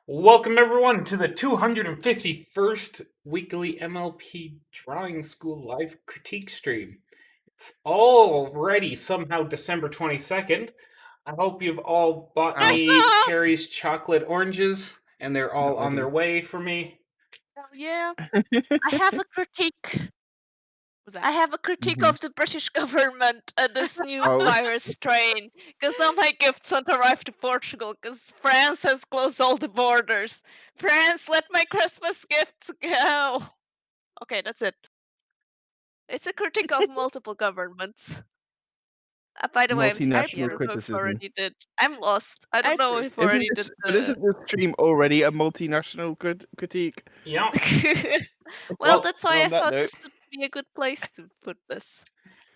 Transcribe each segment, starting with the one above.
Welcome everyone to the 251st weekly MLP Drawing School live critique stream. It's already somehow December 22nd. I hope you've all bought Ow. me Christmas! Carrie's chocolate oranges and they're all Not on their ready. way for me. Oh yeah. I have a critique. Was that? I have a critique Mhm. of the British government and this new Oh. virus strain. Because all my gifts don't arrive to Portugal because France has closed all the borders. France, let my Christmas gifts go. Okay, that's it. It's a critique of multiple governments. By the way, I'm sleepy. I Multinational don't know if criticism. already did. I'm lost. I don't I know agree. if already did But isn't this stream already a multinational critique? Yeah. Well, Well, that's why on I that thought note- this would be a good place to put this.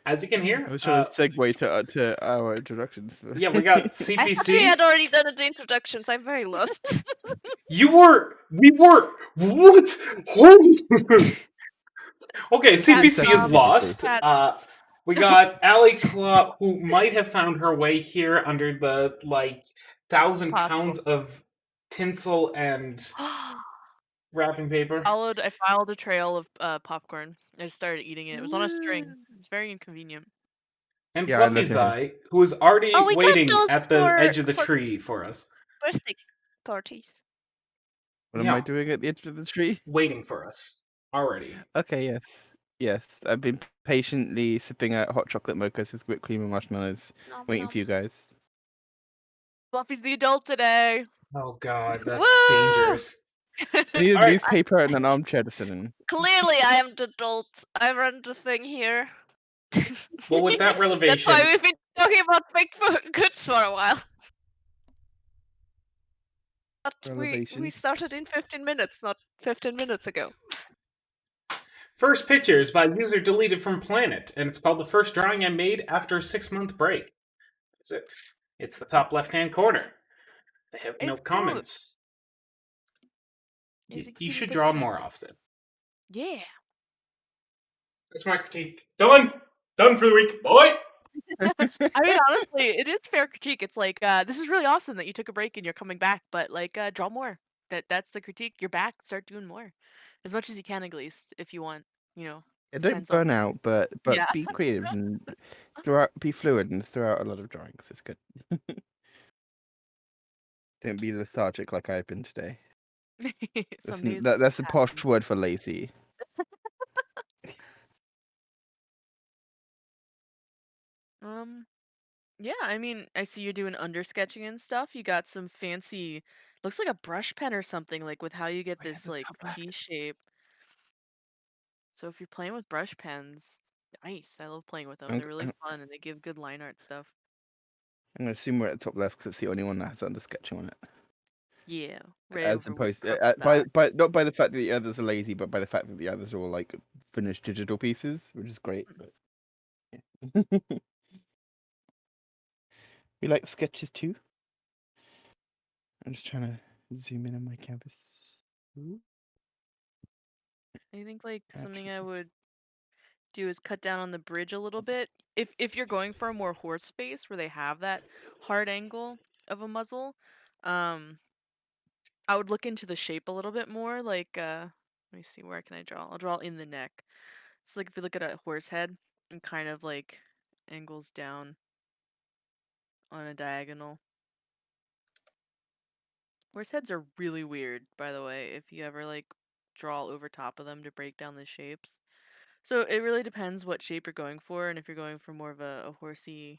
as you can hear, I was trying to segue to our introductions. yeah, we got I thought we CPC. had already done the introductions. I'm very lost. We were, what? Okay, CPC is Tom. lost. Cat. We got Allie Club, who might have found her way here under the 1,000 pounds of tinsel and wrapping paper. I followed a trail of popcorn. I just started eating it. It was on a string. Woo. It's very inconvenient. And Yeah, I Fluffy's love him. Eye, who is already Oh, we got waiting those at the for- edge of the for- tree for us. Birthday parties. What am I doing at the edge of the tree? Waiting for us. Already. Okay, yes. Yes, I've been patiently sipping out hot chocolate mochas with whipped cream and marshmallows, Nom, waiting nom. for you guys. Fluffy's the adult today. Oh god, that's Woo! dangerous. I need a Alright. newspaper and an armchair to sit in. Clearly, I am the adult. I run the thing here. Well, with that That's revelation, why we've been talking about fake goods for a while. But we Revelation. started in 15 minutes, not 15 minutes ago. first pictures by user deleted from Planet, and it's called the first drawing I made after a 6-month break. That's it. It's the top left-hand corner. I have no It's cute. comments. It's a You cute should picture. draw more often. Yeah. That's my critique. Done for the week, boy. I mean, honestly, it is fair critique. It's like, this is really awesome that you took a break and you're coming back, but draw more. That's the critique. You're back. Start doing more, as much as you can, at least, if you want. You know. Yeah, don't Depends on- burn out, but Yeah. be creative and be fluid and throw out a lot of drawings. It's good. Don't be lethargic like I've been today. Some days That's a it posh happens. word for lazy. Yeah, I mean, I see you're doing undersketching and stuff. You got some fancy, looks like a brush pen or something, like with how you get Oh, yeah, this the like top left. T shape. So if you're playing with brush pens, nice. I love playing with them. I'm- They're really fun and they give good line art stuff. I'm gonna assume we're at the top left because it's the only one that has undersketching on it. Yeah, right As over opposed where by not by the fact that the others are lazy, but by the fact that the others are all like finished digital pieces, which is great. But yeah. We like sketches too. I'm just trying to zoom in on my canvas. Ooh. I think like something I Actually. would do is cut down on the bridge a little bit. If you're going for a more horse face where they have that hard angle of a muzzle, I would look into the shape a little bit more. Like, let me see, where can I draw? I'll draw in the neck. So like if you look at a horse head and kind of like angles down on a diagonal. Horse heads are really weird, by the way, if you ever like draw over top of them to break down the shapes. So it really depends what shape you're going for, and if you're going for more of a horsey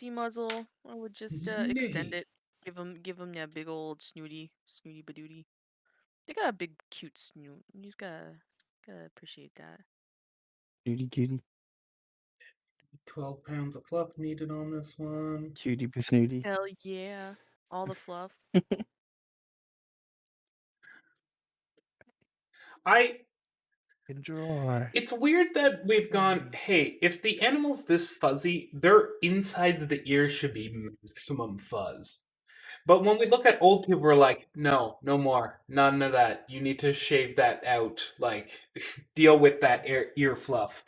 muzzle, I would just extend it. Give them that big old snooty badooty. They got a big cute snoot. You just gotta appreciate that. Cutie. 12 pounds of fluff needed on this one. Cutie snooty. Hell yeah, all the fluff. Draw. It's weird that we've gone, hey, if the animal's this fuzzy, their insides of the ears should be maximum fuzz. But when we look at old people, we're like, no more. None of that. You need to shave that out. Like, deal with that ear fluff.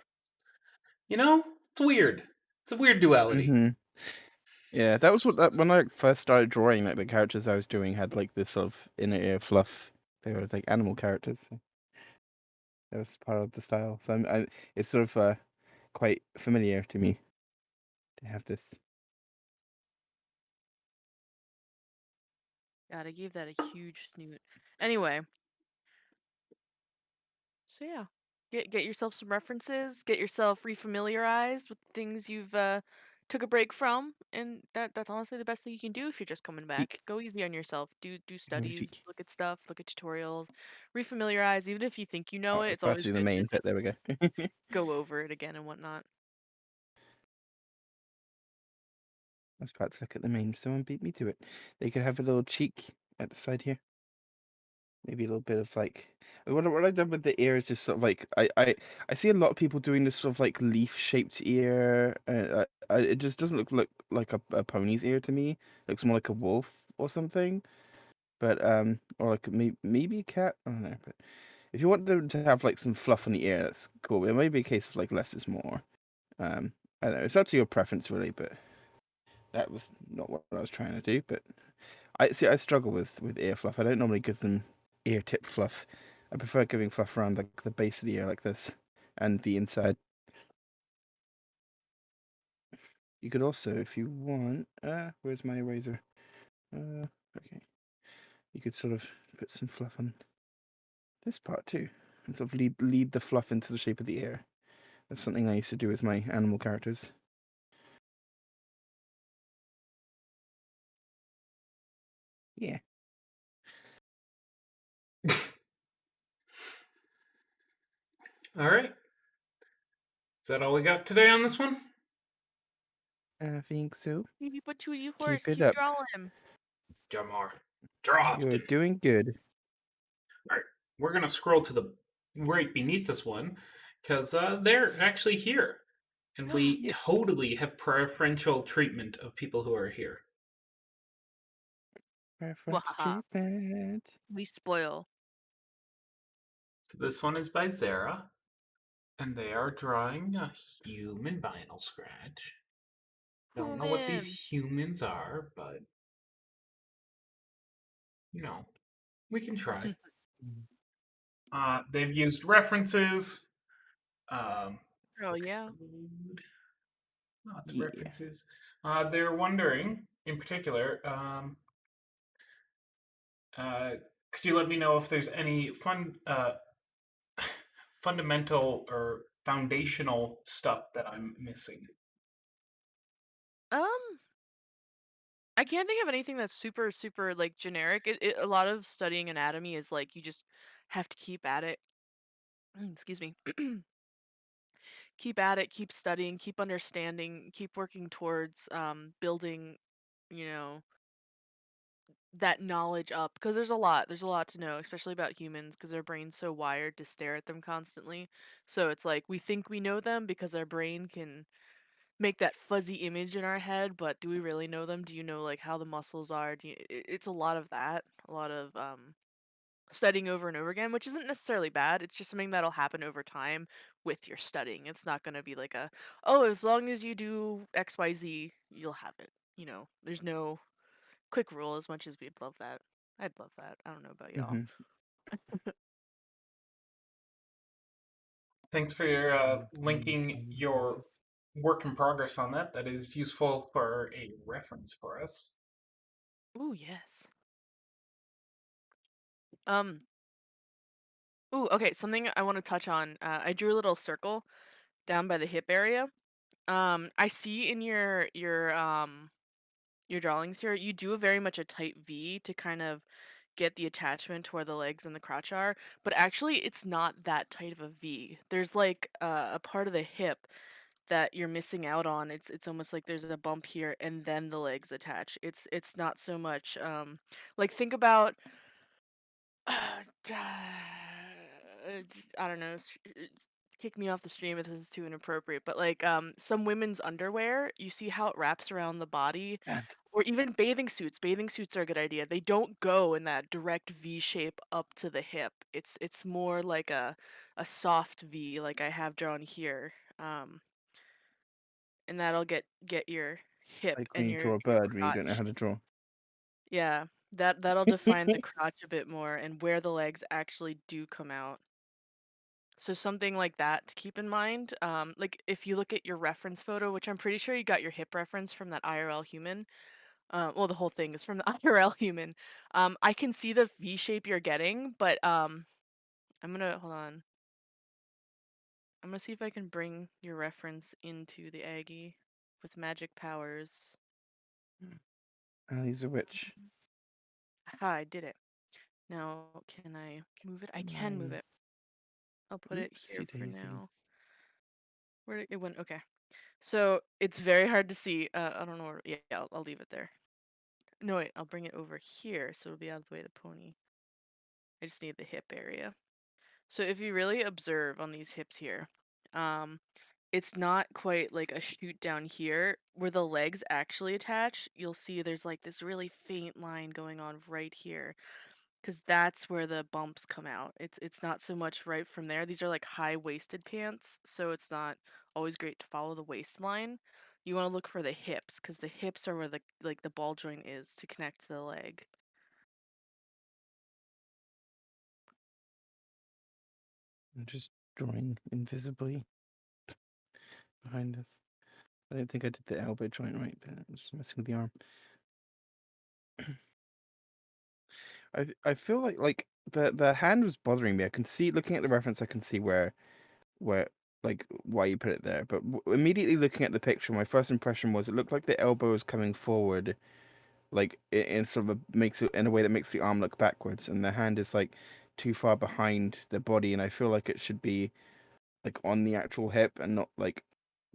You know? It's weird. It's a weird duality. Mm-hmm. Yeah, that was when I first started drawing. Like the characters I was doing had like this sort of inner ear fluff. They were like animal characters. So that was part of the style. So it's sort of quite familiar to me to have this. God, I gave that a huge snoot. Anyway, so yeah, get yourself some references, get yourself refamiliarized with things you've took a break from, and that's honestly the best thing you can do if you're just coming back. Cheek. Go easy on yourself. Do Very studies, cheeky. look at stuff, look at tutorials, refamiliarize. Even if you think you know Oh, it, it's it's about to always do the good to main bit. just There we go. go over it again and whatnot. I was about to look at the main. Someone beat me to it. They could have a little cheek at the side here. Maybe a little bit of like what I've done with the ear is just sort of like I see a lot of people doing this sort of like leaf shaped ear. It just doesn't look like a pony's ear to me. It looks more like a wolf or something. But or like maybe a cat. I don't know. But if you want them to have like some fluff on the ear, that's cool. It may be a case of like less is more. Um, I don't know. It's up to your preference really, but that was not what I was trying to do. But I see. I struggle with ear fluff. I don't normally give them ear tip fluff. I prefer giving fluff around like the base of the ear, like this, and the inside. You could also, if you want, where's my eraser? Okay. You could sort of put some fluff on this part too, and sort of lead the fluff into the shape of the ear. That's something I used to do with my animal characters. Yeah. All right. Is that all we got today on this one? I think so. Maybe put Tweety horse, Keep it keep up. drawing him. Draw more. You're Drafted. doing good. All right. We're going to scroll to the right beneath this one because they're actually here. And we Yes. totally have preferential treatment of people who are here. Preference Wahaha. treatment. We spoil. So this one is by Zara. And they are drawing a human vinyl scratch. Don't know what these Human. humans are, but we can try. They've used references. Oh yeah. Lots of Yeah. references. They're wondering, in particular, could you let me know if there's any fundamental or foundational stuff that I'm missing? Um, I can't think of anything that's super, super like generic. A lot of studying anatomy is like you just have to keep at it. Excuse me. Keep at it, keep studying, keep understanding, keep working towards building, you know, that knowledge up because there's a lot to know, especially about humans because their brain's so wired to stare at them constantly. So it's like we think we know them because our brain can make that fuzzy image in our head, but do we really know them? Do you know like how the muscles are? It's a lot of that, a lot of studying over and over again, which isn't necessarily bad. It's just something that'll happen over time with your studying. It's not going to be like oh, as long as you do XYZ, you'll have it. There's no quick rule as much as we'd love that. I'd love that. I don't know about y'all. Mm-hmm. Thanks for your linking your work in progress on that. That is useful for a reference for us. Ooh, yes. Um, ooh, okay, something I want to touch on. I drew a little circle down by the hip area. I see in your drawings here, you do very much a tight V to kind of get the attachment to where the legs and the crotch are, but actually it's not that tight of a V. There's like a part of the hip that you're missing out on. It's almost like there's a bump here and then the legs attach. It's not so much like think about I don't know. Kick me off the stream if this is too inappropriate, but like some women's underwear, you see how it wraps around the body, And or even bathing suits. Bathing suits are a good idea. They don't go in that direct V shape up to the hip. It's more like a soft V, like I have drawn here. And that'll get hip Like when and you draw your a bird when you don't know crotch. how to draw. Yeah, that'll define the crotch a bit more and where the legs actually do come out. So something like that to keep in mind. Like if you look at your reference photo, which I'm pretty sure you got your hip reference from that IRL human. Well, the whole thing is from the IRL human. I can see the V shape you're getting, but I'm gonna hold on. I'm gonna see if I can bring your reference into the Aggie with magic powers. Allie's a witch. Aha, I did it. Now, can I move it? I can move Nice. it. I'll put it here Oopsie for daisy. now. Where did it went? Okay. So it's very hard to see. I don't know. Yeah, I'll leave it there. No, wait, I'll bring it over here so it'll be out of the way of the pony. I just need the hip area. So if you really observe on these hips here, um, it's not quite like a shoot down here where the legs actually attach. You'll see there's like this really faint line going on right here because that's where the bumps come out. It's not so much right from there. These are like high-waisted pants, so it's not always great to follow the waistline. You want to look for the hips because the hips are where the ball joint is to connect to the leg. I'm just drawing invisibly behind this. I don't think I did the elbow joint right, but I was just messing with the arm. I feel like the hand was bothering me. I can see, looking at the reference, I can see where like why you put it there. But immediately looking at the picture, my first impression was it looked like the elbow is coming forward, like in sort of makes it in a way that makes the arm look backwards, and the hand is like too far behind the body, and I feel like it should be like on the actual hip and not like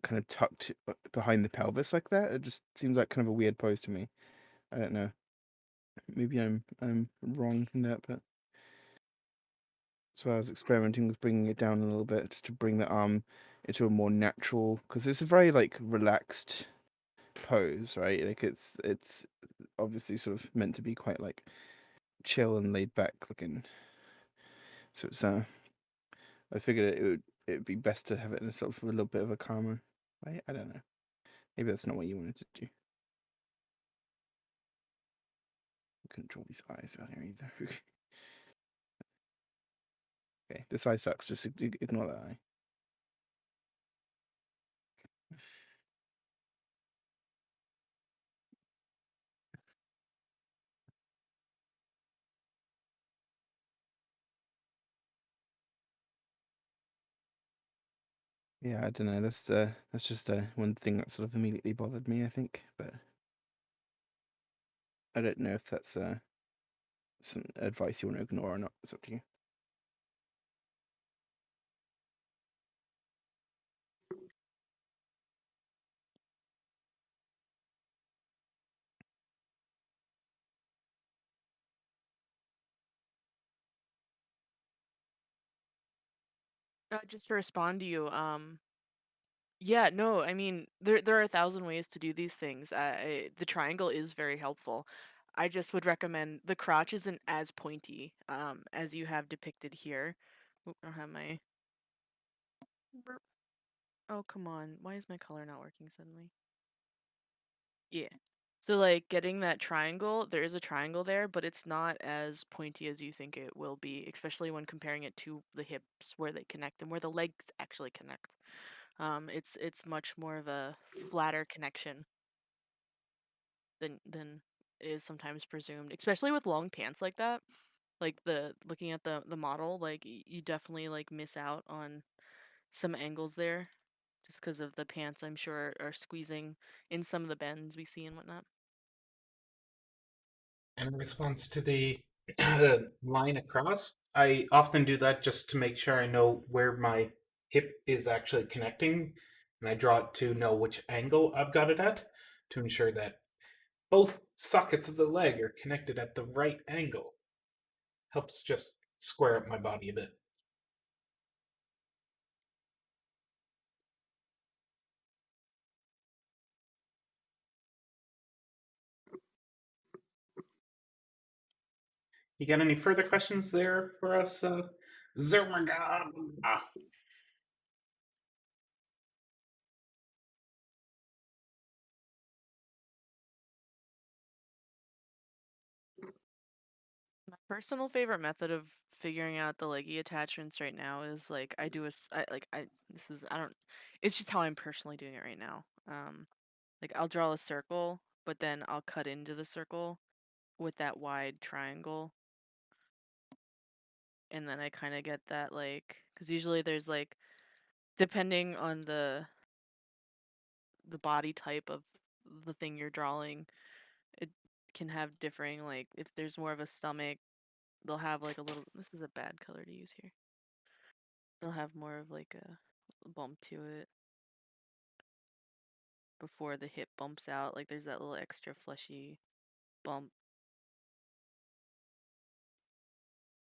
kind of tucked behind the pelvis like that. It just seems like kind of a weird pose to me. I don't know. Maybe I'm wrong in that, but so I was experimenting with bringing it down a little bit just to bring the arm into a more natural, because it's a very like relaxed pose, right? Like it's obviously sort of meant to be quite like chill and laid back looking. So it's I figured it would be best to have it in a sort of a little bit of a calmer way. I don't know. Maybe that's not what you wanted to do. I couldn't draw these eyes out here either. Okay, this eye sucks. Just ignore that eye. Yeah, I don't know. That's just one thing that sort of immediately bothered me, I think. But I don't know if that's some advice you want to ignore or not. It's up to you. Just to respond to you, yeah, no, I mean there are 1,000 ways to do these things. The triangle is very helpful. I just would recommend the crotch isn't as pointy as you have depicted here. Oop, I don't have my. Burp. Oh, come on. Why is my color not working suddenly? Yeah. So like getting that triangle, there is a triangle there, but it's not as pointy as you think it will be, especially when comparing it to the hips where they connect and where the legs actually connect. It's much more of a flatter connection than is sometimes presumed, especially with long pants like that. Like the looking at the model, like you definitely like miss out on some angles there, just because of the pants. I'm sure are squeezing in some of the bends we see and whatnot. And in response to the line across, I often do that just to make sure I know where my hip is actually connecting, and I draw it to know which angle I've got it at to ensure that both sockets of the leg are connected at the right angle. Helps just square up my body a bit. You got any further questions there for us, Zermaga? Personal favorite method of figuring out the leggy attachments right now is like I do a s- I like I this is I don't it's just how I'm personally doing it right now. Like I'll draw a circle, but then I'll cut into the circle with that wide triangle, and then I kind of get that like because usually there's like depending on the body type of the thing you're drawing, it can have differing like if there's more of a stomach, they'll have like a little. This is a bad color to use here. They'll have more of like a bump to it before the hip bumps out. Like there's that little extra fleshy bump.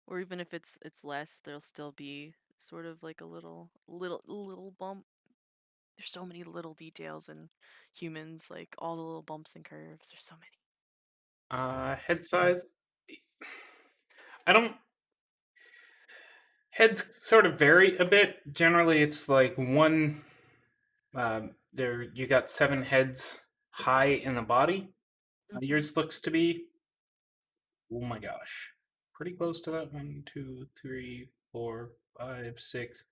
Or even if it's less, there'll still be sort of like a little bump. There's so many little details in humans, like all the little bumps and curves. There's so many. Head size. I don't. Heads sort of vary a bit. Generally, it's like one. There, you got 7 heads high in the body. Yours looks to be. Oh my gosh, pretty close to that. 1, 2, 3, 4, 5, 6.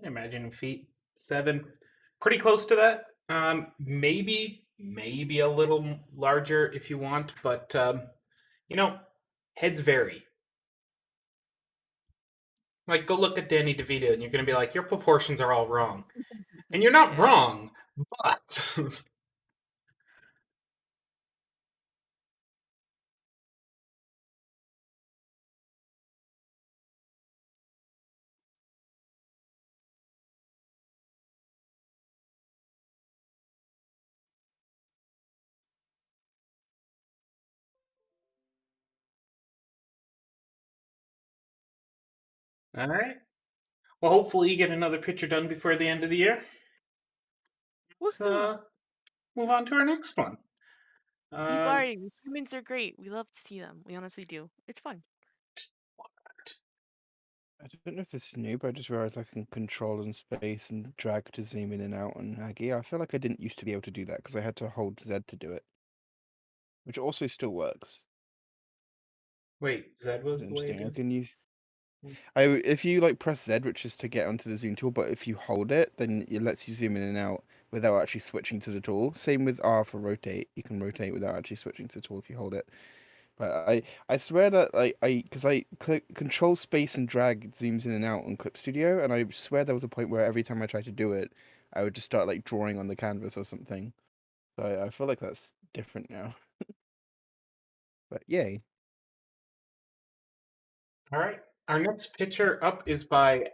Imagine feet 7. Pretty close to that. Maybe a little larger if you want, but you know, heads vary. Like, go look at Danny DeVito, and you're gonna be like, your proportions are all wrong, and you're not Yeah. wrong, but all right. Well, hopefully you get another picture done before the end of the year. Let's Woohoo! move on to our next one. Keep Um, arting. Humans are great. We love to see them. We honestly do. It's fun. I don't know if this is new, but I just realized I can control in space and drag to zoom in and out on Aggie. I feel like I didn't used to be able to do that because I had to hold Z to do it, which also still works. Wait, Zed was It's the way it interesting. I did. can use. If you like press Z, which is to get onto the zoom tool, but if you hold it, then it lets you zoom in and out without actually switching to the tool. Same with R for rotate. You can rotate without actually switching to the tool if you hold it. But I swear that because I click control space and drag it zooms in and out on Clip Studio, and I swear there was a point where every time I tried to do it, I would just start like drawing on the canvas or something. So I feel like that's different now. But yay. All right. Our next picture up is by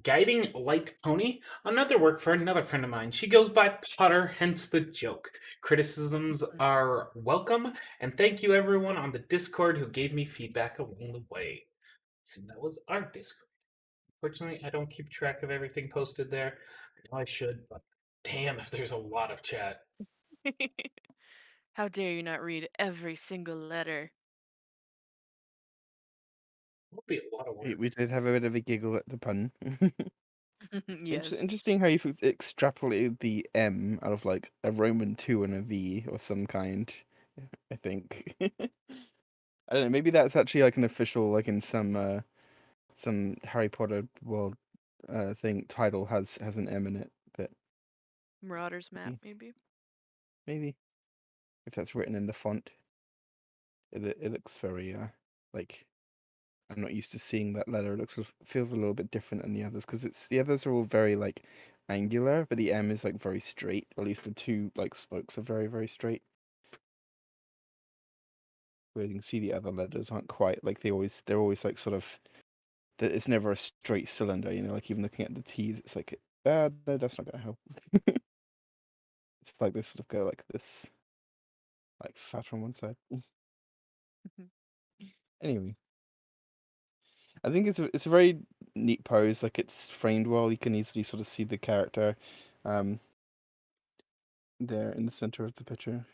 Guiding Light Pony. Another work for another friend of mine. She goes by Potter, hence the joke. Criticisms are welcome, and thank you everyone on the Discord who gave me feedback along the way. So that was our Discord. Fortunately, I don't keep track of everything posted there. I know I should, but damn if there's a lot of chat. How dare you not read every single letter? It'll be a lot of work. We did have a bit of a giggle at the pun. Yes. Interesting how you've extrapolated the M out of like a Roman 2 and a V or some kind, I think. I don't know, maybe that's actually like an official, like in some Harry Potter world thing title has an M in it, but Marauders map, maybe. maybe if that's written in the font, it looks very like I'm not used to seeing that letter. It feels a little bit different than the others because the others are all very like angular, but the M is like very straight. Or at least the two like spokes are very very straight. Where you can see the other letters aren't quite like they're always like sort of that it's never a straight cylinder. You know, like even looking at the T's, it's like no, that's not gonna help. It's like they sort of go like this, like fat on one side. Anyway. I think it's a very neat pose. Like it's framed well. You can easily sort of see the character, um, there in the center of the picture.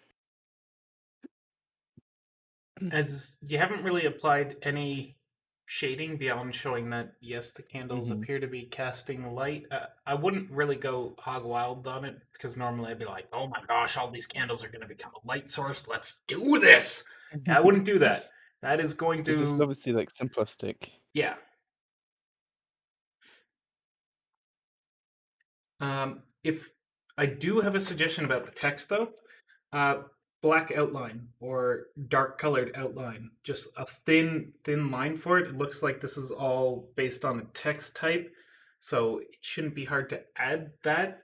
As you haven't really applied any shading beyond showing that, yes, the candles Mhm. appear to be casting light. I wouldn't really go hog wild on it because normally I'd be like, oh my gosh, all these candles are going to become a light source. Let's do this. I wouldn't do that. That is going Because it's to, obviously like simplistic. yeah. If I do have a suggestion about the text though, uh, black outline or dark colored outline, just a thin line for it. It looks like this is all based on a text type, so it shouldn't be hard to add that.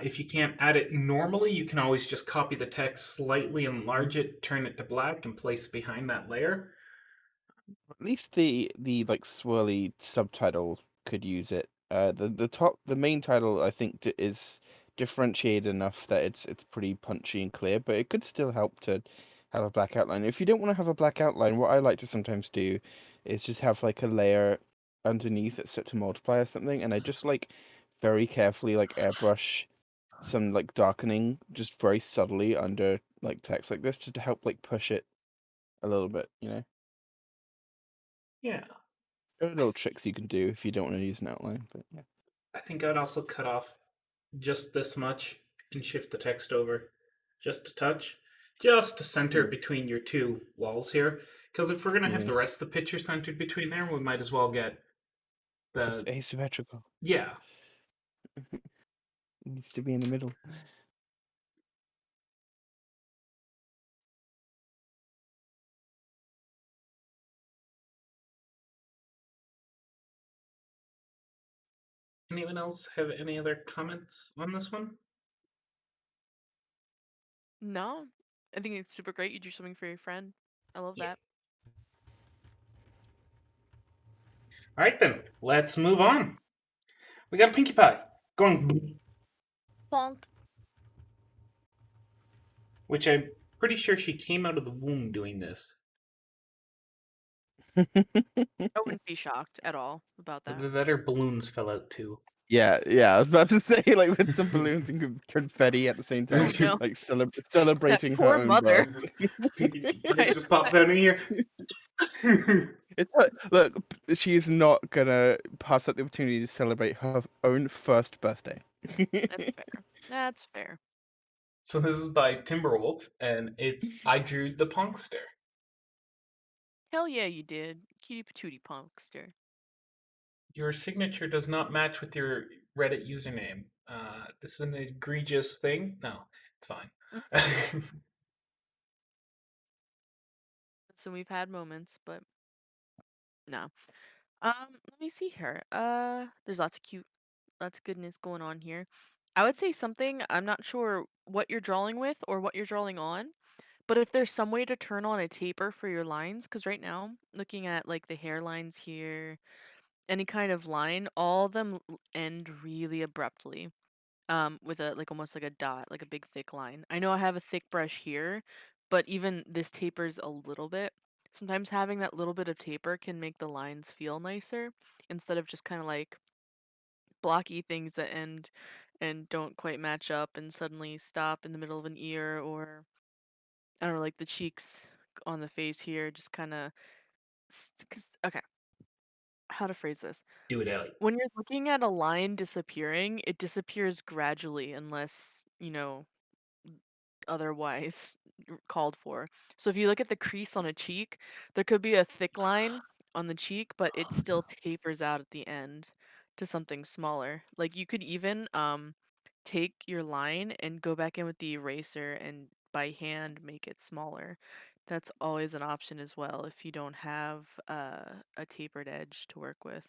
If you can't add it normally, you can always just copy the text, slightly enlarge it, turn it to black, and place it behind that layer. At least the like swirly subtitle could use it. The main title I think is differentiated enough that it's pretty punchy and clear, but it could still help to have a black outline. If you don't want to have a black outline, what I like to sometimes do is just have like a layer underneath that's set to multiply or something, and I just like very carefully like airbrush some like darkening just very subtly under like text like this just to help like push it a little bit, you know? Yeah, There are little tricks you can do if you don't want to use an outline, but yeah. I think I'd also cut off just this much and shift the text over just a touch, just to center it between your two walls here. Because if we're going to have Yeah. the rest of the picture centered between there, we might as well get It's the. asymmetrical. Yeah. It needs to be in the middle. Anyone else have any other comments on this one? No, I think it's super great. You do something for your friend. I love Yeah. that. All right, then. Let's move on. We got Pinkie Pie going, Bonk. which I'm pretty sure she came out of the womb doing this. I wouldn't be shocked at all about that. That her balloons fell out too. Yeah, I was about to say, like, with some balloons and confetti at the same time, No. like celebrating her Poor own mother. birth. Pinkie just pops out of here. It's not, look, she is not gonna pass up the opportunity to celebrate her own first birthday. That's fair. That's fair. So this is by Timberwolf, and it's I Drew the Punkster. Hell yeah, you did. Cutie patootie punkster. Your signature does not match with your Reddit username. This is an egregious thing. No, it's fine. So we've had moments, but no. Let me see here. There's lots of goodness going on here. I would say something, I'm not sure what you're drawing with or what you're drawing on, but if there's some way to turn on a taper for your lines, because right now, looking at like the hairlines here, any kind of line, all of them end really abruptly. With a like almost like a dot, like a big thick line. I know I have a thick brush here, but even this tapers a little bit. Sometimes having that little bit of taper can make the lines feel nicer instead of just kind of like blocky things that end and don't quite match up and suddenly stop in the middle of an ear, or I don't know, like the cheeks on the face here just kind of okay, how to phrase this. Do it, Ellie. When you're looking at a line disappearing, it disappears gradually unless, otherwise called for. So if you look at the crease on a cheek, there could be a thick line on the cheek, but it still tapers out at the end to something smaller. Like you could even take your line and go back in with the eraser and by hand make it smaller. That's always an option as well if you don't have a tapered edge to work with.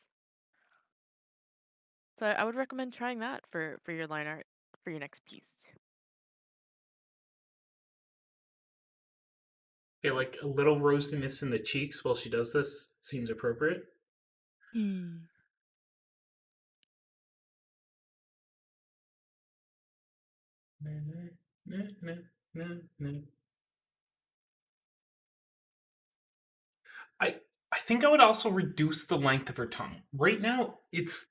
So I would recommend trying that for your line art for your next piece. Feel like a little roastiness in the cheeks while she does this seems appropriate. I think I would also reduce the length of her tongue. Right now, it's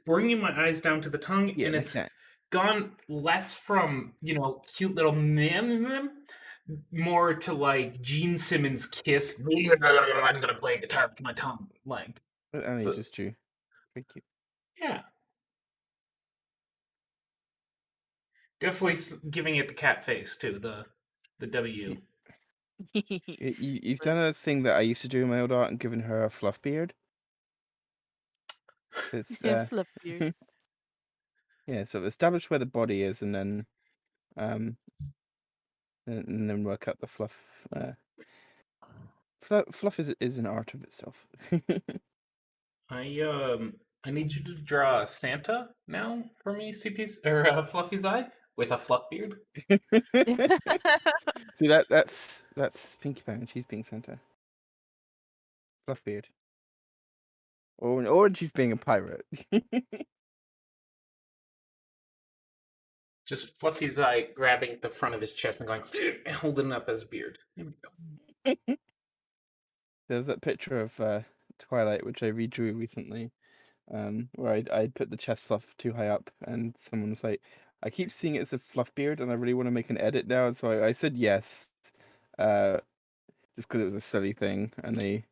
bringing my eyes down to the tongue, Yeah, and makes it's sense. gone less from cute little meh, more to like Gene Simmons kiss. I'm gonna play guitar with my tongue length. But only So just true. Thank you. yeah, definitely giving it the cat face too. The W. You've done a thing that I used to do in my old art and given her a fluff beard. It's Fluff beard. yeah, so establish where the body is, and then um, and then work out the fluff. Fluff is an art of itself. I need you to draw Santa now for me, CP's or Fluffy's eye with a fluff beard. See that's Pinkie Pie, and she's being Santa. Fluff beard. Or she's being a pirate. Just Fluffy's eye grabbing the front of his chest and going, holding it up as a beard. There we go. There's that picture of Twilight which I redrew recently, where I put the chest fluff too high up, and someone was like, "I keep seeing it as a fluff beard, and I really want to make an edit now." And so I said yes, just because it was a silly thing, and they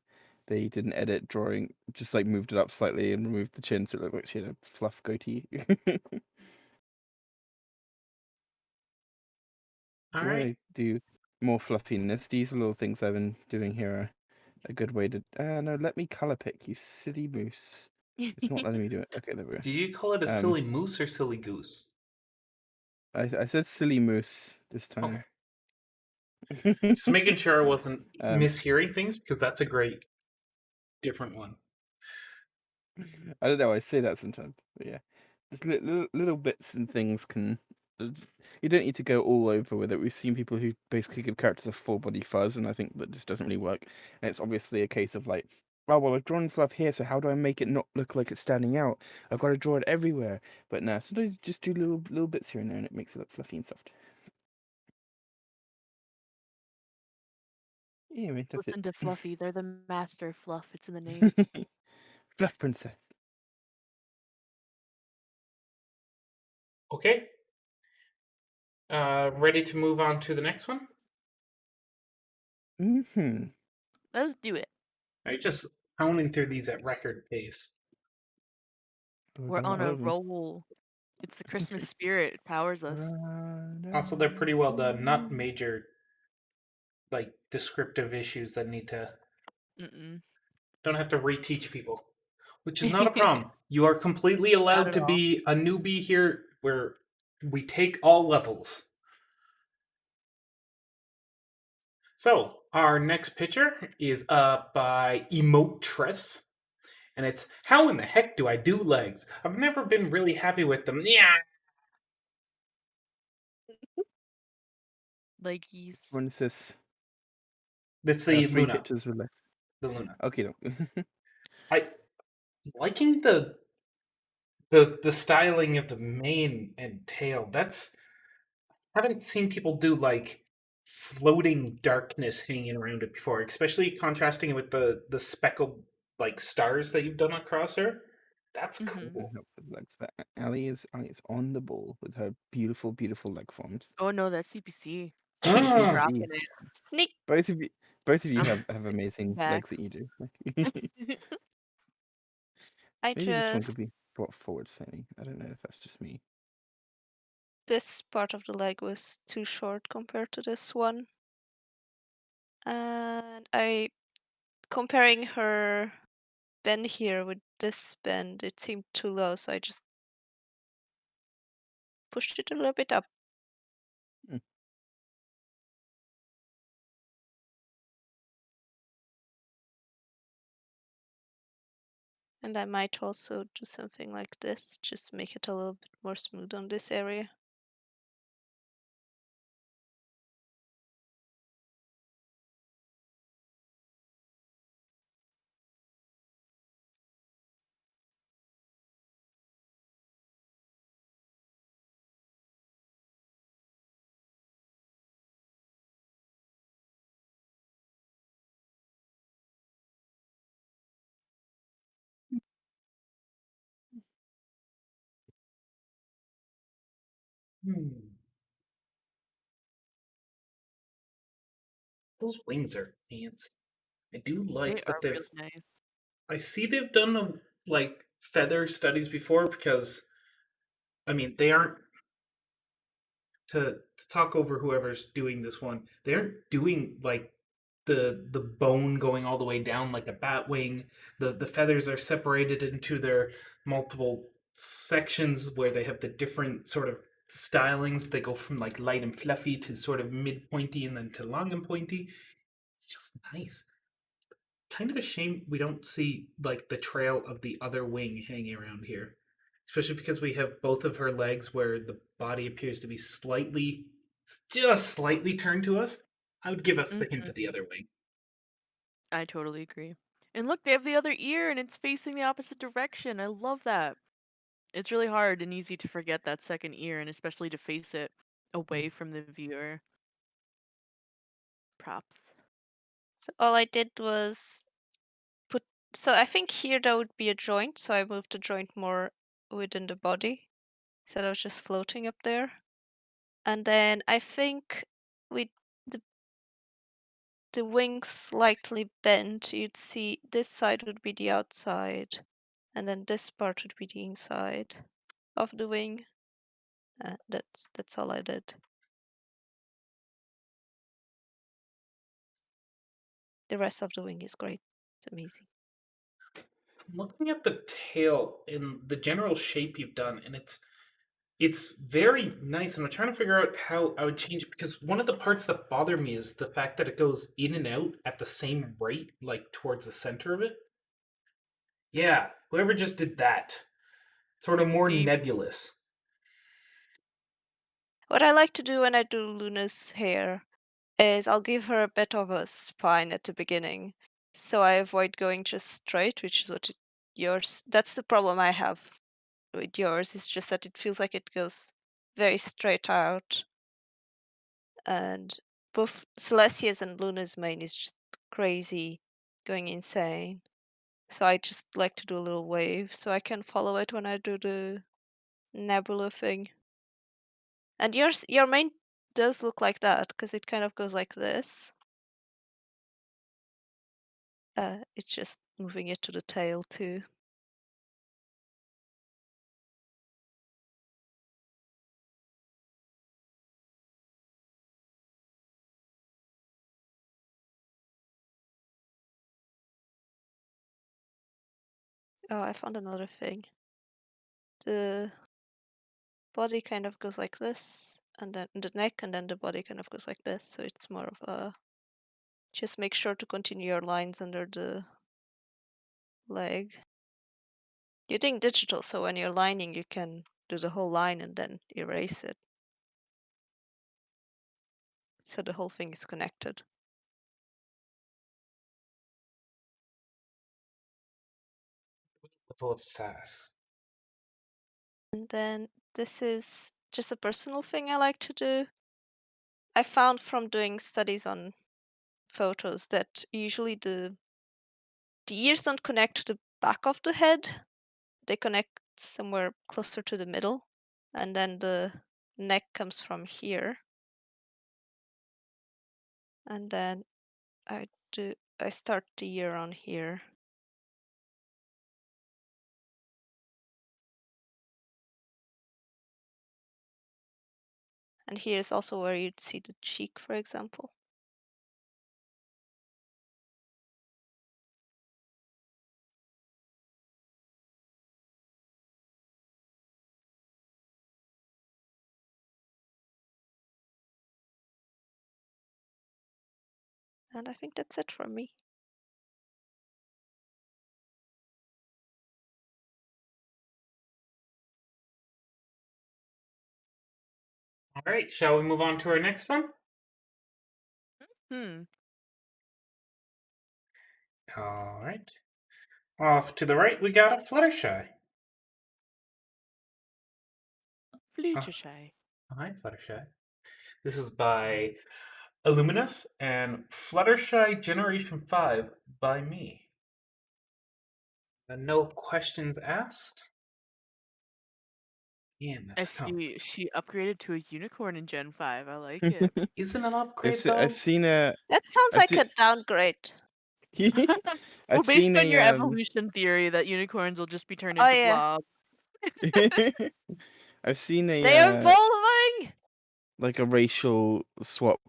did an edit drawing, just like moved it up slightly and removed the chin so it looked like she had a fluff goatee. All You want right. to do more fluffiness? These little things I've been doing here are a good way to. No, let me color pick, you silly moose. It's not letting me do it. Okay, there we go. Do you call it a silly moose or silly goose? I said silly moose this time. Okay. Just making sure I wasn't Um, mishearing things, because that's a great different one. I don't know. I say that sometimes, but yeah, just little bits and things can. You don't need to go all over with it. We've seen people who basically give characters a full body fuzz, and I think that just doesn't really work. And it's obviously a case of like, oh well, I've drawn fluff here, so how do I make it not look like it's standing out? I've got to draw it everywhere. But no, sometimes you just do little bits here and there, and it makes it look fluffy and soft. Anyway, that's Listen it. to Fluffy. They're the master of fluff. It's in the name. Fluff princess. Okay. Ready to move on to the next one? Mm-hmm. Let's do it. I'm just pounding through these at record pace. We're on a roll. It's the Christmas spirit. It powers us. Also, they're pretty well done. Not major, like, descriptive issues that need to... Mm-mm. Don't have to reteach people. Which is not a problem. You are completely allowed at to all. be a newbie here, where we take all levels. So, our next picture is by Emotress. And it's, how in the heck do I do legs? I've never been really happy with them. Yeah. Leggies. When is this? That's the 3 Luna. pictures with legs. The Luna. Okay, no. I liking the styling of the mane and tail. That's, I haven't seen people do like floating darkness hanging around it before, especially contrasting it with the speckled like stars that you've done across her. That's Mhm. cool. Help with legs, but Ali is on the ball with her beautiful leg forms. Oh no, that's CPC. Ah. She's rocking it. Sneak. Both of you have amazing Back. legs that you do. I Maybe this one could just be brought forward slightly. I don't know if that's just me. this part of the leg was too short compared to this one. And I comparing her bend here with this bend, it seemed too low, so I just pushed it a little bit up. Hmm. And I might also do something like this, just make it a little bit more smooth on this area. Hmm. Those wings are fancy. I do They like are that they've. really nice. I see they've done like feather studies before, because I mean they aren't. to talk over whoever's doing this one. They aren't doing like the bone going all the way down like a bat wing. The feathers are separated into their multiple sections where they have the different sort of stylings. They go from like light and fluffy to sort of mid pointy and then to long and pointy. It's just nice. Kind of a shame we don't see like the trail of the other wing hanging around here. Especially because we have both of her legs where the body appears to be slightly, just slightly turned to us. I would give us the hint Mhm. of the other wing. I totally agree. And look, they have the other ear and it's facing the opposite direction. I love that. It's really hard and easy to forget that second ear and especially to face it away from the viewer. Props. So all I did was put. So I think here there would be a joint. So I moved the joint more within the body, instead of just floating up there. And then I think with the wings slightly bent, you'd see this side would be the outside, and then this part would be the inside of the wing. That's all I did. The rest of the wing is great. It's amazing. Looking at the tail and the general shape you've done, and it's very nice. And I'm trying to figure out how I would change it because one of the parts that bother me is the fact that it goes in and out at the same rate, like towards the center of it. Yeah, whoever just did that, sort of more Easy. nebulous. What I like to do when I do Luna's hair is I'll give her a bit of a spine at the beginning, so I avoid going just straight, which is what yours. That's the problem I have with yours. It's just that it feels like it goes very straight out, and both Celestia's and Luna's mane is just crazy, going insane. So I just like to do a little wave so I can follow it when I do the nebula thing. And your mane does look like that because it kind of goes like this. It's just moving it to the tail too. Oh, I found another thing. The body kind of goes like this, and then the neck, and then the body kind of goes like this. So it's more of a. Just make sure to continue your lines under the leg. You're doing digital, so when you're lining, you can do the whole line and then erase it. So the whole thing is connected. Level of sass. And then this is just a personal thing I like to do. I found from doing studies on photos that usually the ears don't connect to the back of the head. They connect somewhere closer to the middle, and then the neck comes from here. And then I start the ear on here. And here's also where you'd see the cheek, for example. And I think that's it for me. All right, shall we move on to our next one? Hmm. All right. Off to the right, we got a Fluttershy. Fluttershy. Hi, Fluttershy. This is by Illuminous and Fluttershy Generation 5 by me. No questions asked. And I that's come. see she upgraded to a unicorn in Gen 5. I like it. Isn't an upgrade I've though? seen a. That sounds I've like seen. a downgrade. Well, I've based seen on your a evolution theory that unicorns will just be turned Oh into yeah, blobs. I've seen they are a evolving. like a racial swap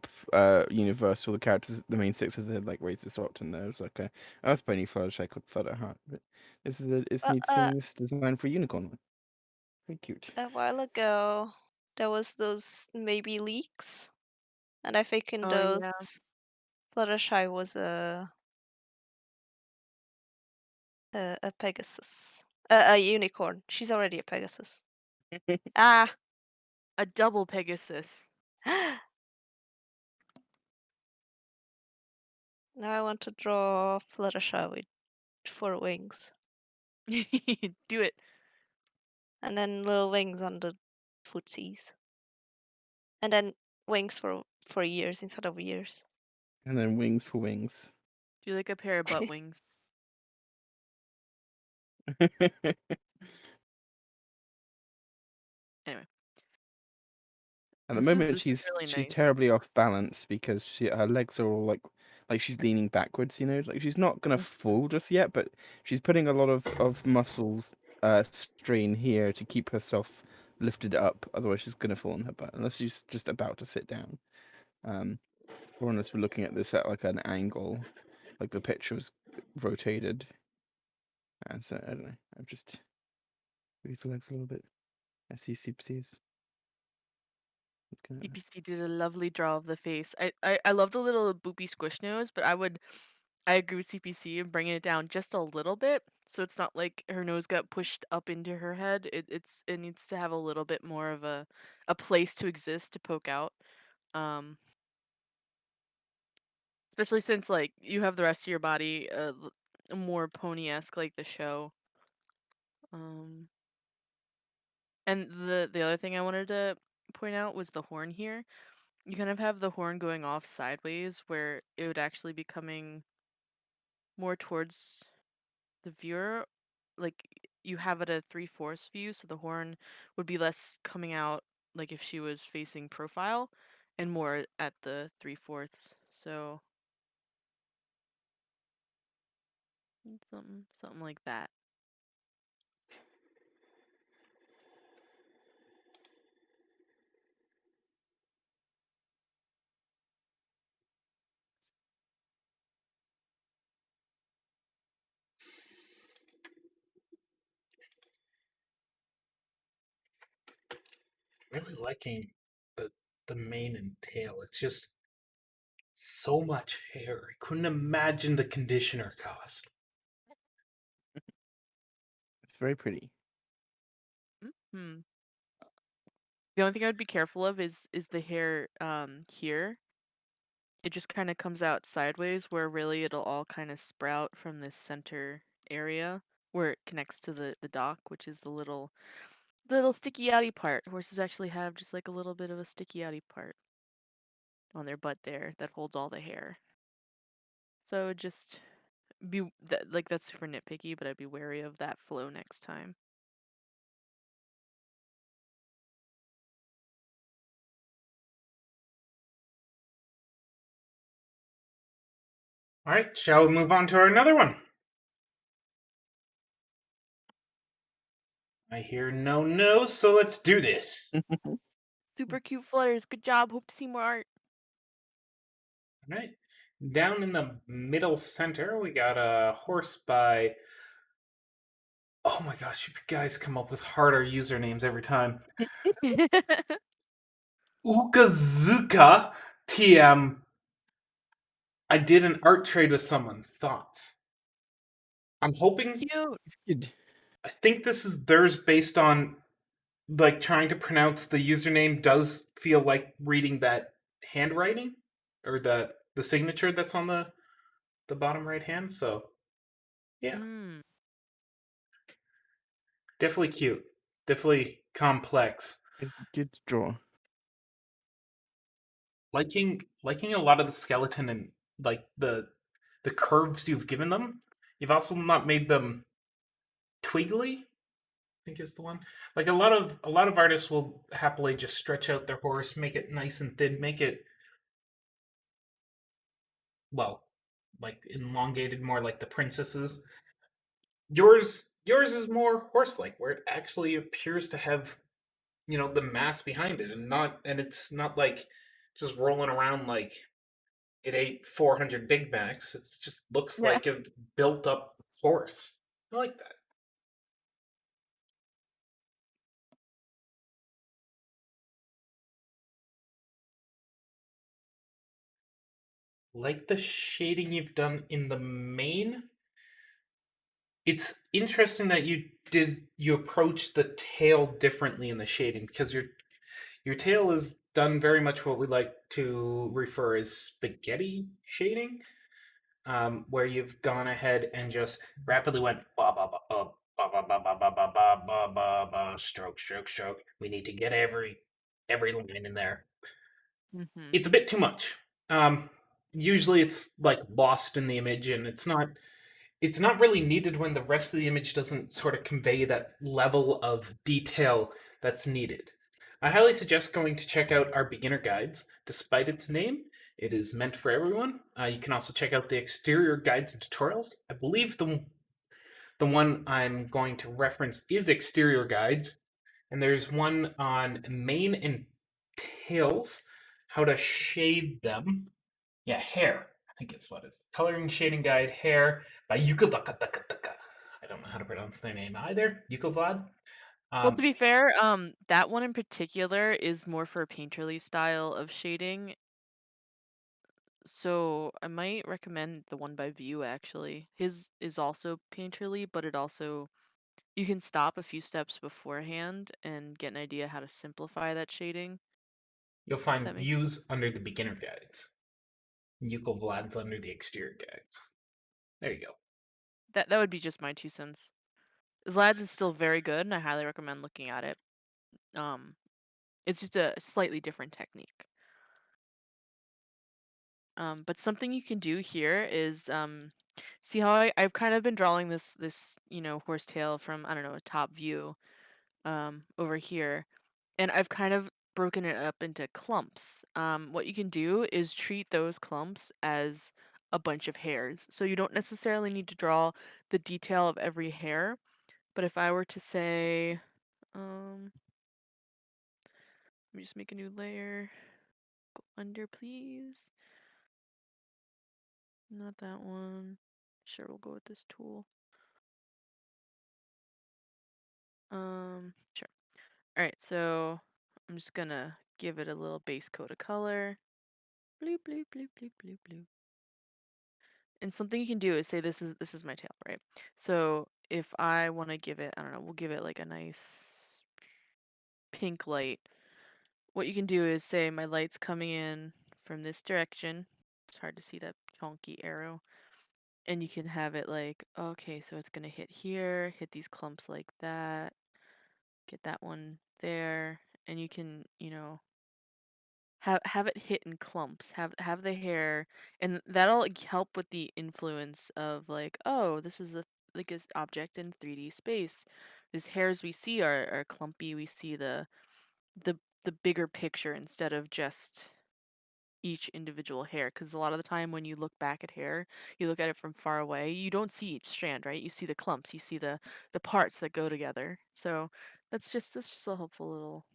universe for the characters. The main six of the like races swapped, and there was like a Earthbony Fluttershy called Flutterheart. But it's neat seeing this design for a unicorn one. Very cute. A while ago, there was those maybe leaks, and I think in Oh, those yeah. Fluttershy was a Pegasus, a unicorn. She's already a Pegasus. Ah, A double Pegasus. now I want to draw Fluttershy with 4 wings, Do it. and then little wings on the footsies, and then wings for ears instead of ears. And then wings for wings. Do like a pair of butt wings. Anyway. At the This moment, is she's really nice. terribly off balance because her legs are all like she's leaning backwards. Like she's not gonna fall just yet, but she's putting a lot of muscle strain here to keep herself lifted up. Otherwise, she's gonna fall on her butt unless she's just about to sit down. Or unless we're looking at this at like an angle, like the picture was rotated. And so I don't know. I've just moved the legs a little bit. I see CPCs. CPC did a lovely draw of the face. I love the little boopy squish nose, but I agree with CPC in bringing it down just a little bit, so it's not like her nose got pushed up into her head. It needs to have a little bit more of a place to exist to poke out. Especially since like you have the rest of your body more pony-esque like the show. And the other thing I wanted to point out was the horn here. You kind of have the horn going off sideways where it would actually be coming more towards the viewer. Like you have it at 3/4 view, so the horn would be less coming out like if she was facing profile and more at the 3/4. So something like that. Really liking the mane and tail. It's just so much hair. I couldn't imagine the conditioner cost. It's very pretty. Hmm. The only thing I would be careful of is the hair here. It just kind of comes out sideways where really it'll all kind of sprout from this center area where it connects to the dock, which is the little sticky outy part. Horses actually have just like a little bit of a sticky outy part on their butt there that holds all the hair. So just be that like that's super nitpicky, but I'd be wary of that flow next time. All right, shall we move on to our another one? I hear no, so let's do this. Super cute flutters. Good job. Hope to see more art. All right. Down in the middle center, we got a horse by. Oh my gosh, you guys come up with harder usernames every time. Ukazuka TM. I did an art trade with someone. Thoughts? I'm hoping. Cute. Good. I think this is theirs based on like trying to pronounce the username does feel like reading that handwriting or the signature that's on the bottom right hand. So yeah, Mm. definitely cute, definitely complex. It's a good draw. Liking a lot of the skeleton and like the curves you've given them. You've also not made them twiggly. I think is the one. Like a lot of artists will happily just stretch out their horse, make it nice and thin, make it well, like elongated more like the princesses. Yours is more horse-like, where it actually appears to have the mass behind it, and it's not like just rolling around like it ate 400 Big Macs. It just looks Yeah. like a built up horse. I like that. Like the shading you've done in the main. It's interesting that you approach the tail differently in the shading, because your tail is done very much what we like to refer as spaghetti shading, where you've gone ahead and just rapidly went ba ba ba ba ba ba ba ba ba ba ba ba ba stroke stroke stroke. We need to get every line in there. Mm-hmm. It's a bit too much. Um, Usually it's like lost in the image, and it's not really needed when the rest of the image doesn't sort of convey that level of detail that's needed. I highly suggest going to check out our beginner guides. Despite its name, it is meant for everyone. You can also check out the exterior guides and tutorials. I believe the one I'm going to reference is exterior guides, and there's one on mane and tails, how to shade them. Yeah, hair, I think is what it's. Coloring Shading Guide Hair by Yuka. I don't know how to pronounce their name either. Yuka Vlad. Well, to be fair, that one in particular is more for a painterly style of shading. So I might recommend the one by View actually. His is also painterly, but it also you can stop a few steps beforehand and get an idea how to simplify that shading. You'll If find that makes views under the beginner guides. Yuka Vlad's under the exterior guides. There you go. that would be just my 2 cents. Vlad's is still very good, and I highly recommend looking at it. Um, it's just a slightly different technique. But something you can do here is see how I've kind of been drawing this horsetail from, I don't know, a top view over here, and I've kind of broken it up into clumps. What you can do is treat those clumps as a bunch of hairs. So you don't necessarily need to draw the detail of every hair, but if I were to say, let me just make a new layer. Go under, please. Not that one. Sure, we'll go with this tool. Sure. All right, so I'm just gonna give it a little base coat of color. Bloop, bloop, bloop, bloop, bloop, bloop. And something you can do is say this is my tail, right? So if I want to give it, I don't know, we'll give it like a nice pink light. What you can do is say my light's coming in from this direction. It's hard to see that chunky arrow. And you can have it like, okay, so it's gonna hit here, hit these clumps like that, get that one there, and you can, have it hit in clumps, have the hair, and that'll help with the influence of like, oh, this is like this object in 3D space. These hairs we see are clumpy. We see the the bigger picture instead of just each individual hair, because a lot of the time when you look back at hair, you look at it from far away, you don't see each strand, right? You see the clumps, you see the parts that go together. So that's just a helpful little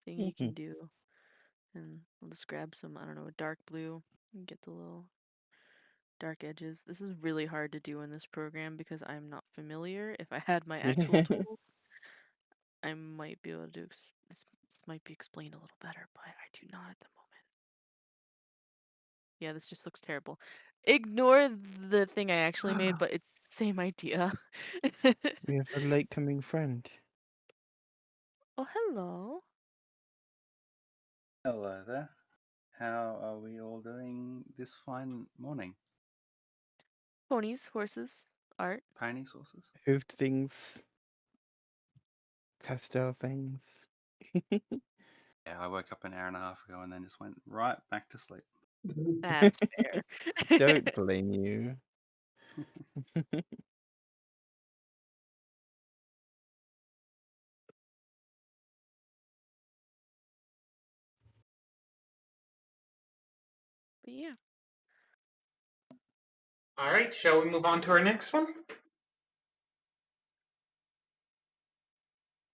thing you can do. And I'll just grab some, I don't know, a dark blue and get the little dark edges. This is really hard to do in this program because I'm not familiar. If I had my actual tools, I might be able to do this might be explained a little better, but I do not at the moment. Yeah, this just looks terrible. Ignore the thing I actually made, but it's the same idea. We have a late coming friend. Oh, hello. Hello there. How are we all doing this fine morning? Ponies, horses, art. Pony sources? Hooved things, pastel things. Yeah, I woke up an hour and a half ago and then just went right back to sleep. That's fair. Don't blame you. But yeah. All right, shall we move on to our next one?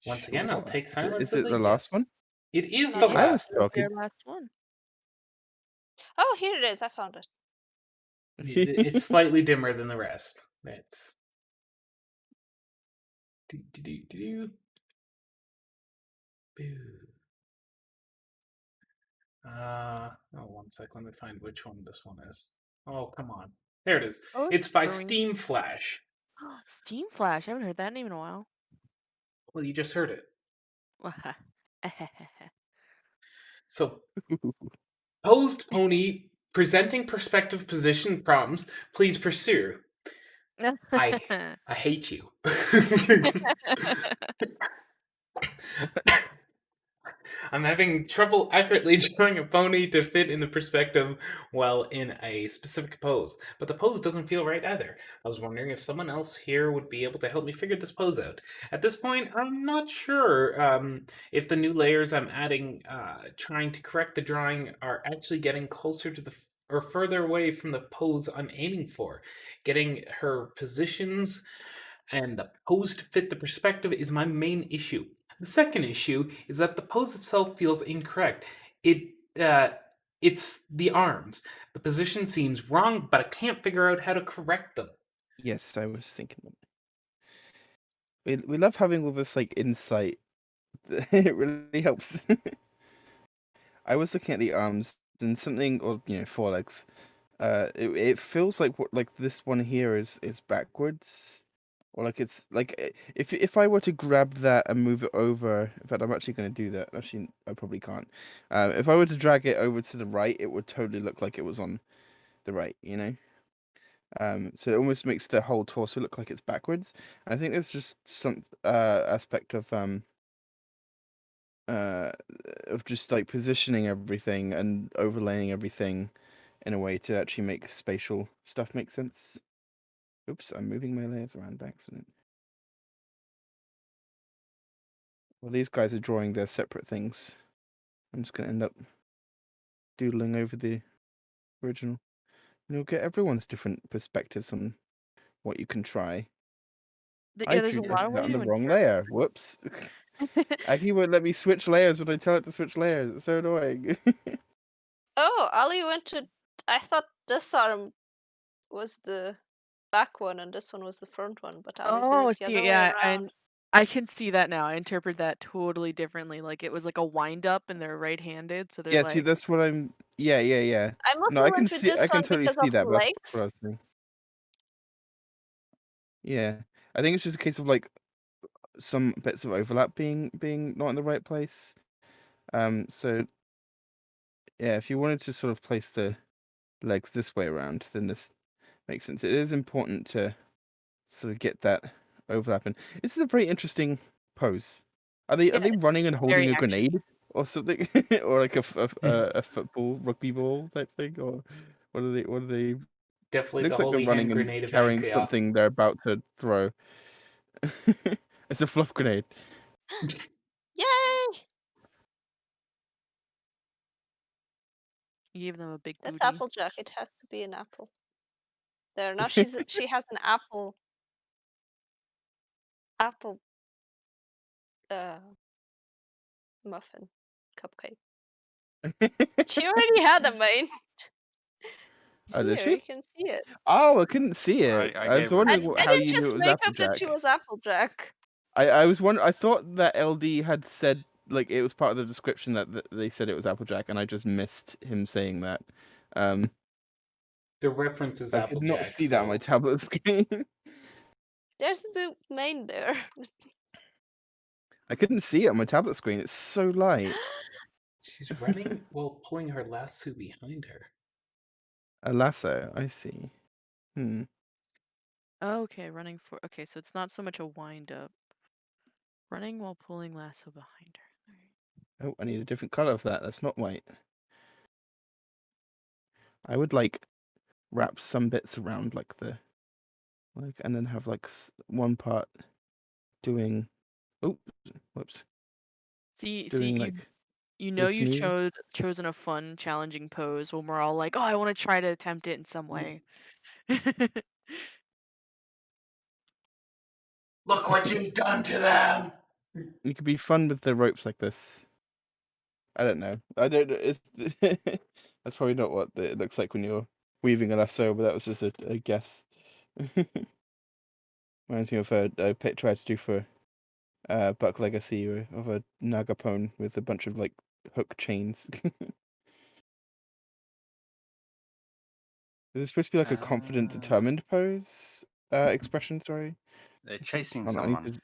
Once again, I'll Sure. take Is silence it as a the last yes. one? It is It the is. I was last. That'll be our talking. last one. Oh, here it is. I found it. It's slightly dimmer than the rest. It's. Do. Boo. Oh, 1 sec. Let me find which one this one is. Oh, come on. There it is. Oh, It's by brewing. Steam Flash. Steam Flash. I haven't heard that name in a while. Well, you just heard it. So, posed pony presenting perspective position problems. Please pursue. I hate you. I'm having trouble accurately drawing a pony to fit in the perspective while in a specific pose, but the pose doesn't feel right either. I was wondering if someone else here would be able to help me figure this pose out. At this point, I'm not sure if the new layers I'm adding, trying to correct the drawing, are actually getting closer to the or further away from the pose I'm aiming for. Getting her positions and the pose to fit the perspective is my main issue. The second issue is that the pose itself feels incorrect. Uh, it's the arms. The position seems wrong, but I can't figure out how to correct them. Yes, I was thinking that. We love having all this like insight. It really helps. I was looking at the arms and something, or forelegs. It feels like like this one here is backwards, or like it's like if I were to grab that and move it over. In fact, I'm actually going to do that. Actually, I probably can't. If I were to drag it over to the right, it would totally look like it was on the right. So it almost makes the whole torso look like it's backwards. I think there's just some aspect of just like positioning everything and overlaying everything in a way to actually make spatial stuff make sense. Oops, I'm moving my layers around by accident. Well, these guys are drawing their separate things. I'm just going to end up doodling over the original. And you'll get everyone's different perspectives on what you can try. I Yeah, there's drew a lot of that ways on the to wrong layer. Whoops. interpret. Aggie won't let me switch layers when I tell it to switch layers. It's so annoying. Oh, Ali went to. I thought this arm was the back one and this one was the front one, but Ali did Oh, it the see, other way yeah, around. and I can see that now. I interpret that totally differently. Like it was like a wind up and they're right-handed, so they're Yeah, see, like, that's what I'm. Yeah. I No, mostly I can went with see. this I can one totally because see of the that, but that's what legs. I was saying. Yeah, I think it's just a case of like some bits of overlap being not in the right place. So yeah, if you wanted to sort of place the legs this way around, then this makes sense. It is important to sort of get that overlap in. This is a very interesting pose. Are yeah, they it's running and holding very a action. grenade or something, or like a football rugby ball type thing, or what are they? What are they? Definitely the Looks like they're holy hand running and grenade of carrying Ankea. something they're about to throw. It's a fluff grenade. Yay! You gave them a big That's booty. Applejack. It has to be an apple. There, now she has an apple uh muffin cupcake. She already had a main. Oh, did Here, you she? can see it. Oh, I couldn't see I, it. I I was gave her a I wondering big didn't how you knew just it was make up that she Applejack. was Applejack. I thought that LD had said like it was part of the description that they said it was Applejack, and I just missed him saying that. Um, The reference is I could not Applejack, see that on my so tablet screen. There's the main there. I couldn't see it on my tablet screen. It's so light. she's running while pulling her lasso behind her. A lasso. I see. Okay, running for. Okay, so it's not so much a wind up. Running while pulling lasso behind her. Oh, I need a different color of that. That's not white. I would like wrap some bits around like and then have like one part doing. Oh, whoops. See, Doing you like you know this you've move. chosen a fun, challenging pose when we're all like, oh, I want to try to attempt it in some way. Look what you've done to them! You could be fun with the ropes like this. I don't know. I don't know. It's that's probably not what it looks like when you're weaving a lasso, but that was just a guess. Reminds me of a pit tried to do for Buck Legacy of a Nagapone with a bunch of like hook chains. Is it supposed to be like a confident, determined pose expression? Sorry. They're chasing Hold on, someone.